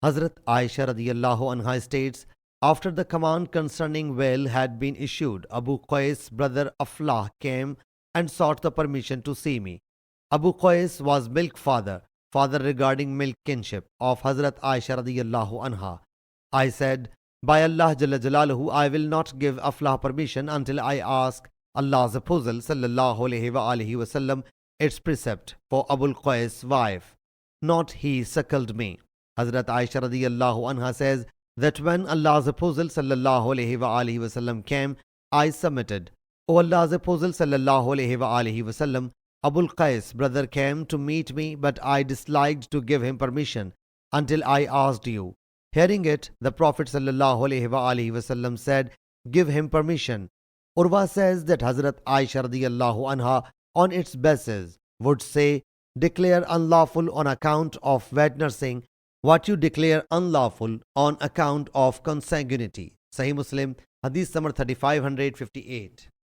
Hazrat Aisha radiyallahu anha states, after the command concerning well had been issued, Abu Qais, brother Aflah, came and sought the permission to see me. Abu Qais was milk father regarding milk kinship of Hazrat Aisha radiyallahu anha. I said, by Allah Jalla Jalaluhu, I will not give Aflah permission until I ask Allah's Apostle sallallahu alayhi wa alihi wasallam its precept for Abu Qais' wife. Not he suckled me. Hazrat Aisha radiyallahu anha says that when Allah's Apostle sallallahu alayhi wa alihi wasallam came, I submitted. O Allah's Apostle sallallahu alayhi wa alihi wasallam, Abu Qais' brother came to meet me, but I disliked to give him permission until I asked you. Hearing it, the Prophet sallallahu alayhi wa alihi wasallam said, give him permission. Urwa says that Hazrat Aisha radiyallahu anha on its basis would say, declare unlawful on account of wet nursing what you declare unlawful on account of consanguinity. Sahih Muslim Hadees number 3558.